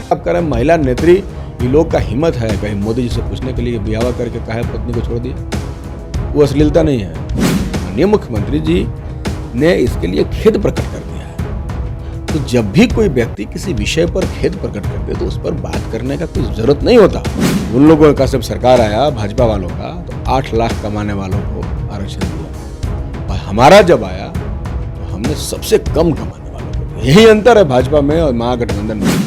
आप कह रहे हैं महिला नेत्री, ये लोग का हिम्मत है कहीं मोदी जी से पूछने के लिए ब्याह करके कहा है पत्नी को छोड़ दिया? वो अश्लीलता नहीं है। माननीय मुख्यमंत्री जी ने इसके लिए खेद प्रकट कर दिया है। तो जब भी कोई व्यक्ति किसी विषय पर खेद प्रकट कर दे तो उस पर बात करने का कोई जरूरत नहीं होता। उन लोगों का सब सरकार आया भाजपा वालों का तो 8 लाख कमाने वालों को आरक्षण दिया, और हमारा जब आया तो हमने सबसे कम कमाने वालों को दिया। यही अंतर है भाजपा में और महागठबंधन में।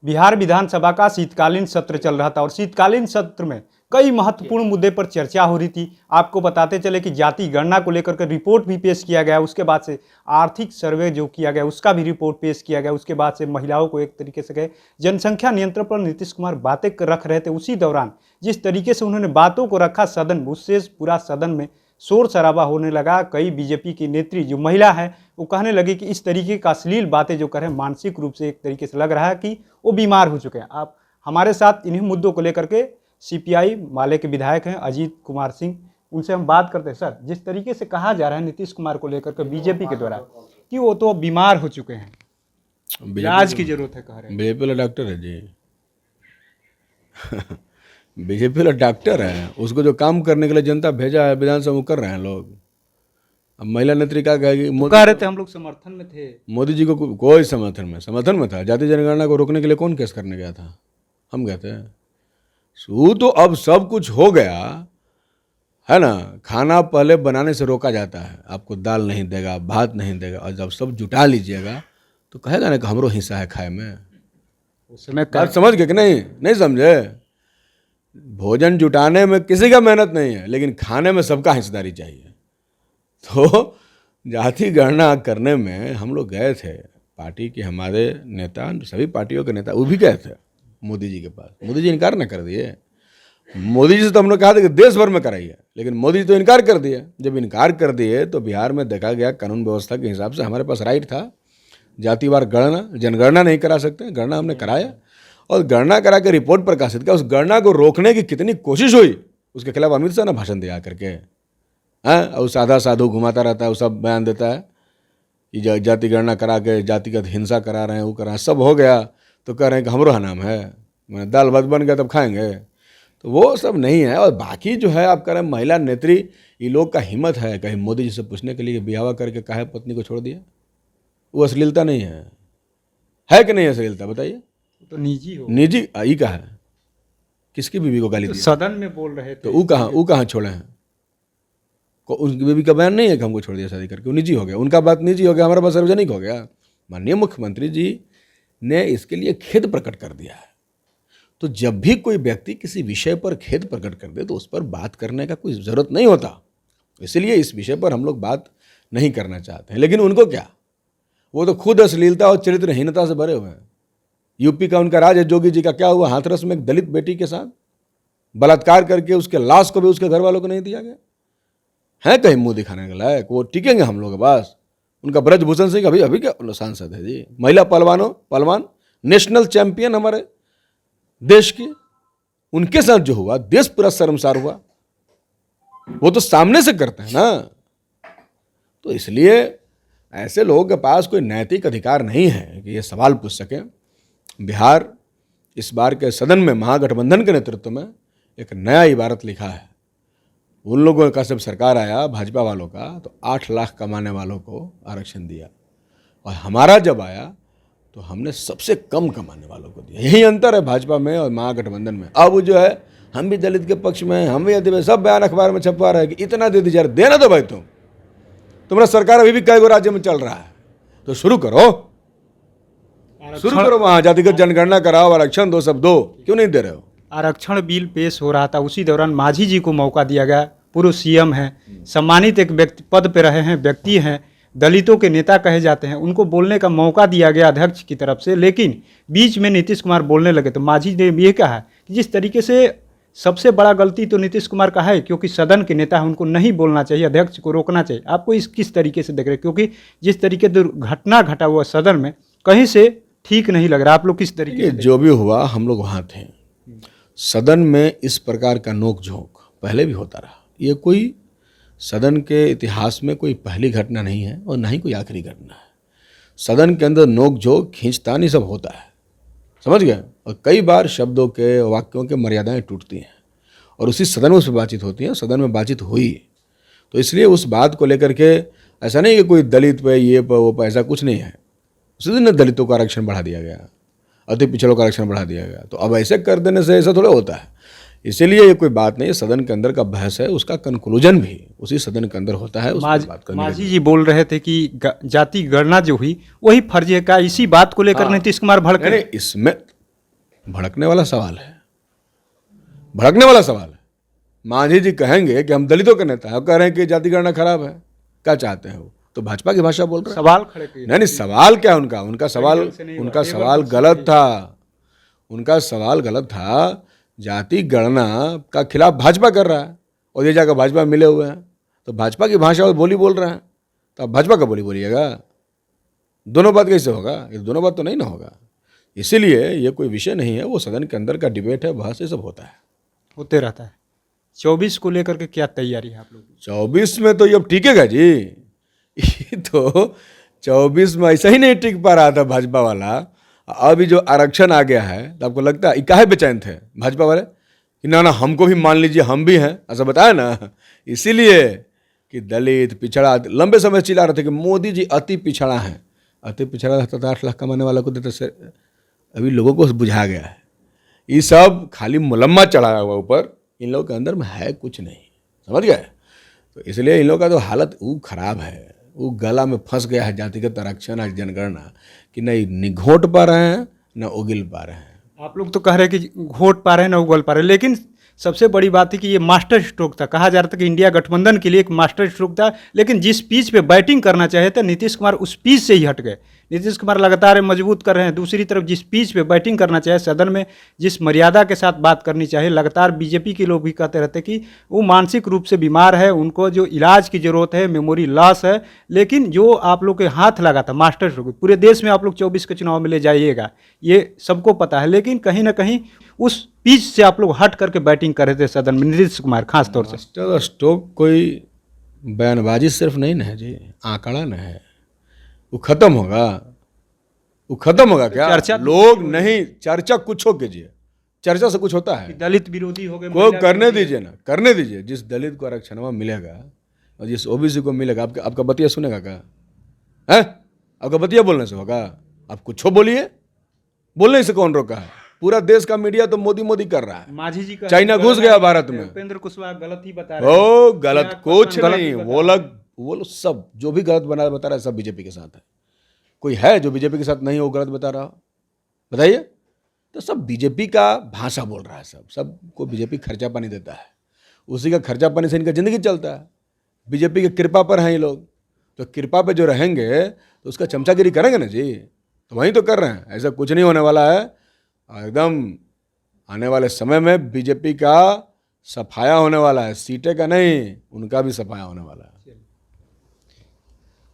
बिहार विधानसभा का शीतकालीन सत्र चल रहा था और शीतकालीन सत्र में कई महत्वपूर्ण मुद्दे पर चर्चा हो रही थी। आपको बताते चले कि जाति गणना को लेकर के रिपोर्ट भी पेश किया गया, उसके बाद से आर्थिक सर्वे जो किया गया उसका भी रिपोर्ट पेश किया गया, उसके बाद से महिलाओं को एक तरीके से गए जनसंख्या नियंत्रण पर नीतीश कुमार बातें रख रहे थे। उसी दौरान जिस तरीके से उन्होंने बातों को रखा सदन, उससे पूरा सदन में शोर शराबा होने लगा। कई बीजेपी की नेत्री जो महिला है वो कहने लगी कि इस तरीके का अश्लील बातें जो करें मानसिक रूप से एक तरीके से लग रहा है कि वो बीमार हो चुके हैं। आप हमारे साथ इन्हीं मुद्दों को लेकर के सीपीआई माले के विधायक हैं अजीत कुमार सिंह, उनसे हम बात करते हैं। सर, जिस तरीके से कहा जा रहा है नीतीश कुमार को लेकर के बीजेपी के द्वारा कि वो तो बीमार हो चुके हैं, इलाज की जरूरत है, कह रहे हैं। बीजेपी वाला डॉक्टर है जी। बीजेपी वाला डॉक्टर है, उसको जो काम करने के लिए जनता भेजा है विधानसभा में कर रहे हैं लोग। अब महिला नेत्री क्या कहेगी? तो कह रहे थे हम लोग समर्थन में थे मोदी जी को कोई समर्थन में था। जाति जनगणना को रोकने के लिए कौन केस करने गया था? हम कहते हैं वो तो अब सब कुछ हो गया है ना। खाना पहले बनाने से रोका जाता है, आपको दाल नहीं देगा, भात नहीं देगा, और जब सब जुटा लीजिएगा तो कहेगा ना कि हमरो हिस्सा है खाए में। उस समय बात समझ गए कि नहीं समझे? भोजन जुटाने में किसी का मेहनत नहीं है, लेकिन खाने में सबका हिस्सेदारी चाहिए। तो जाति गणना करने में हम लोग गए थे, पार्टी के हमारे नेता, सभी पार्टियों के नेता वो भी गए थे मोदी जी के पास। मोदी जी इनकार न कर दिए। मोदी जी से तो हम लोग कहा था कि देश भर में कराइए, लेकिन मोदी जी तो इनकार कर दिए। जब इनकार कर दिए तो बिहार में देखा गया कानून व्यवस्था के हिसाब से हमारे पास राइट था जातिवार गणना, जनगणना नहीं करा सकते, गणना हमने कराया और गणना करा के रिपोर्ट प्रकाशित किया। उस गणना को रोकने की कितनी कोशिश हुई, उसके खिलाफ अमित शाह ने भाषण दिया करके। हाँ, और साधा साधु घुमाता रहता है, वो सब बयान देता है कि जाति गणना करा के जातिगत हिंसा करा रहे हैं, वो करा रहे हैं। सब हो गया तो कह रहे हैं कि हमरो नाम है, मैंने दाल भात बन गया तब खाएंगे। तो वो सब नहीं है। और बाकी जो है आप कह रहे हैं महिला नेत्री, ये लोग का हिम्मत है कहीं मोदी जी से पूछने के लिए ब्याह करके कहा है पत्नी को छोड़ दिया? वो अश्लीलता नहीं है कि नहीं अश्लीलता? बताइए। तो निजी हो, निजी आई का है, किसकी बीवी को गाली तो दी? सदन में बोल रहे थे। तो वो कहाँ छोड़े हैं? उनकी बीवी का बयान नहीं है कि हमको छोड़ दिया शादी करके, वो निजी हो गया, उनका बात निजी हो गया, हमारा बात सार्वजनिक हो गया। माननीय मुख्यमंत्री जी ने इसके लिए खेद प्रकट कर दिया है। तो जब भी कोई व्यक्ति किसी विषय पर खेद प्रकट कर दे तो उस पर बात करने का कोई जरूरत नहीं होता। इसलिए इस विषय पर हम लोग बात नहीं करना चाहते हैं। लेकिन उनको क्या, वो तो खुद अश्लीलता और चरित्रहीनता से भरे हुए हैं। यूपी का उनका राज है, जोगी जी का क्या हुआ? हाथरस में एक दलित बेटी के साथ बलात्कार करके उसके लाश को भी उसके घर वालों को नहीं दिया गया है। कहीं मुंह दिखाने के लायक वो टिकेंगे हम लोग के पास? उनका ब्रजभूषण सिंह अभी क्या सांसद है जी, महिला पहलवान नेशनल चैंपियन हमारे देश की, उनके साथ जो हुआ देश पूरा शर्मसार हुआ। वो तो सामने से करते हैं ना। तो इसलिए ऐसे लोगों के पास कोई नैतिक अधिकार नहीं है कि ये सवाल पूछ सकें। बिहार इस बार के सदन में महागठबंधन के नेतृत्व में एक नया इबारत लिखा है। उन लोगों का जब सरकार आया भाजपा वालों का तो 8 लाख कमाने वालों को आरक्षण दिया, और हमारा जब आया तो हमने सबसे कम कमाने वालों को दिया। यही अंतर है भाजपा में और महागठबंधन में। अब जो है हम भी दलित के पक्ष में, हम भी आदिवासी, सब बयान अखबार में छपवा रहे हैं कि इतना दे दीजिए, देना तो भाई तुम्हारा सरकार अभी भी कई गो राज्य में चल रहा है, तो शुरू करो वहाँ जातिगत जनगणना कराओ, आरक्षण दो, सब दो, क्यों नहीं दे रहे हो? आरक्षण बिल पेश हो रहा था, उसी दौरान मांझी जी को मौका दिया गया। पूर्व सीएम हैं, सम्मानित एक व्यक्ति पद पे रहे हैं, व्यक्ति हैं, दलितों के नेता कहे जाते हैं, उनको बोलने का मौका दिया गया अध्यक्ष की तरफ से। लेकिन बीच में नीतीश कुमार बोलने लगे तो मांझी ने ये कहा कि जिस तरीके से सबसे बड़ा गलती तो नीतीश कुमार का है, क्योंकि सदन के नेता है, उनको नहीं बोलना चाहिए, अध्यक्ष को रोकना चाहिए। आपको इस किस तरीके से देख रहे हैं? क्योंकि जिस तरीके दुर्घटना घटा हुआ सदन में कहीं से ठीक नहीं लग रहा। आप लोग किस तरीके से? जो भी हुआ हम लोग वहाँ थे। सदन में इस प्रकार का नोक झोंक पहले भी होता रहा। ये कोई सदन के इतिहास में कोई पहली घटना नहीं है और ना ही कोई आखिरी घटना है। सदन के अंदर नोक झोंक खींचतानी सब होता है। समझ गए। और कई बार शब्दों के, वाक्यों के मर्यादाएं टूटती हैं और उसी सदन में उस पर बातचीत होती है, सदन में बातचीत हुई। तो इसलिए उस बात को लेकर के ऐसा नहीं कि कोई दलित पे, ये पे, वो पे, ऐसा कुछ नहीं है। उसी दिन दलितों का आरक्षण बढ़ा दिया गया, अति पिछड़ों का आरक्षण बढ़ा दिया गया। तो अब ऐसे कर देने से ऐसा थोड़ा होता है। इसीलिए ये कोई बात नहीं है, सदन के अंदर का बहस है, उसका कंक्लूजन भी उसी सदन के अंदर होता है। उस पर बात करने माझी जी बोल रहे थे कि जाति गणना जो हुई वही फर्जी है। का इसी बात को लेकर नीतीश कुमार भड़के? नहीं, इसमें भड़कने वाला सवाल है, भड़कने वाला सवाल है। मांझी जी कहेंगे कि हम दलितों के नेता हैं, अब कह रहे हैं कि जाति गणना खराब है। क्या चाहते हैं वो? तो भाजपा की भाषा बोल रहे हैं। सवाल खड़े किए। नहीं, सवाल क्या है उनका सवाल गलत था। उनका सवाल गलत था। जाति गणना का खिलाफ भाजपा कर रहा है और ये जाकर भाजपा में मिले हुए हैं, तो भाजपा की भाषा और बोली बोल रहे हैं, तो अब भाजपा का बोली बोलिएगा। दोनों बात कैसे होगा? ये दोनों बात तो नहीं ना होगा। इसीलिए ये कोई विषय नहीं है, वो सदन के अंदर का डिबेट है, बहस, ये सब होता है, होते रहता है। 24 को लेकर के क्या तैयारी है आप लोगों की? 24 में तो ये अब टिकेगा जी। ये तो 24 में ऐसा ही नहीं टिक पा रहा था भाजपा वाला। अभी जो आरक्षण आ गया है तो आपको लगता है काहे बेचैन थे भाजपा वाले कि ना ना हमको भी मान लीजिए, हम भी हैं, ऐसा बताया ना। इसीलिए कि दलित, पिछड़ा, लंबे समय चिल्ला रहे थे कि मोदी जी अति पिछड़ा हैं। अति पिछड़ा रहता तो 8 लाख कमाने वाला को देते से। अभी लोगों को बुझा गया है, ये सब खाली मुलम्मा चढ़ाया हुआ ऊपर, इन लोगों के अंदर में है कुछ नहीं। समझ गए? तो इसलिए इन लोगों का तो हालत वो खराब है, वो गला में फंस गया है जातिगत आरक्षण, जनगणना, कि नहीं निघोट पा रहे हैं न उगिल पा रहे हैं। आप लोग तो कह रहे हैं कि घोट पा रहे हैं ना उगल पा रहे हैं, लेकिन सबसे बड़ी बात है कि ये मास्टर स्ट्रोक था। कहा जा रहा था कि इंडिया गठबंधन के लिए एक मास्टर स्ट्रोक था, लेकिन जिस पिच पे बैटिंग करना चाहे थे नीतीश कुमार उस पिच से ही हट गए। नीतीश कुमार लगातार मजबूत कर रहे हैं। दूसरी तरफ जिस पिच पे बैटिंग करना चाहे, सदन में जिस मर्यादा के साथ बात करनी चाहिए, लगातार बीजेपी के लोग भी कहते रहते कि वो मानसिक रूप से बीमार है, उनको जो इलाज की जरूरत है, मेमोरी लॉस है। लेकिन जो आप लोग के हाथ लगा था मास्टर स्ट्रोक, पूरे देश में आप लोग 24 के चुनाव में ले जाइएगा, ये सबको पता है। लेकिन कहीं ना कहीं उस पिच से आप लोग हट करके बैटिंग कर रहे थे सदन में, नीतीश कुमार खास तौर से। मास्टर स्ट्रोक कोई बयानबाजी सिर्फ नहीं ना है जी, आंकड़ा न है। वो खत्म होगा, वो खत्म होगा क्या? चर्चा लोग नहीं, चर्चा कुछ हो कीजिए, चर्चा से कुछ होता है? दलित विरोधी हो गए, को करने दीजिए ना, करने दीजिए। जिस दलित को आरक्षण मिलेगा और जिस ओबीसी को मिलेगा, आपका बतिया सुनेगा क्या? है आपका बतिया बोलने से होगा? आप कुछ बोलिए, बोलने से कौन रोका है? पूरा देश का मीडिया तो मोदी मोदी कर रहा है। माझी जी का चाइना घुस गया भारत में। उपेंद्र कुशवाहा गलत ही बता रहे हैं। ओ गलत कुछ नहीं, वो लोग सब जो भी गलत बता रहा है सब बीजेपी के साथ है। कोई है जो बीजेपी के साथ नहीं, वो गलत बता रहा? बताइए। तो सब बीजेपी का भाषा बोल रहा है, सबको बीजेपी खर्चा पानी देता है, उसी का खर्चा पानी से इनका जिंदगी चलता है। बीजेपी की कृपा पर हैं ये लोग, तो कृपा पे जो रहेंगे तो उसका चमचागिरी करेंगे ना जी। तो वहीं तो कर रहे हैं, ऐसा कुछ नहीं होने वाला है। एकदम आने वाले समय में बीजेपी का सफाया होने वाला है, सीटें का नहीं, उनका भी सफाया होने वाला है।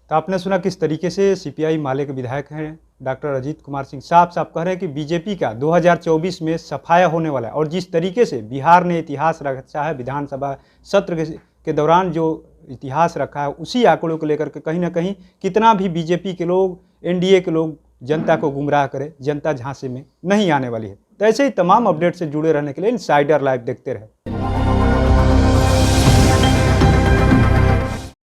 तो आपने सुना किस तरीके से सीपीआई माले के विधायक हैं डॉक्टर अजीत कुमार सिंह साफ कह रहे हैं कि बीजेपी का 2024 में सफाया होने वाला है। और जिस तरीके से बिहार ने इतिहास रखा है, विधानसभा सत्र के दौरान जो इतिहास रखा है, उसी आंकड़ों को लेकर के कहीं ना कहीं कितना भी बीजेपी के लोग, एनडीए के लोग जनता को गुमराह करे, जनता झांसे में नहीं आने वाली है। तो ऐसे ही तमाम अपडेट से जुड़े रहने के लिए इनसाइडर लाइव देखते रहे।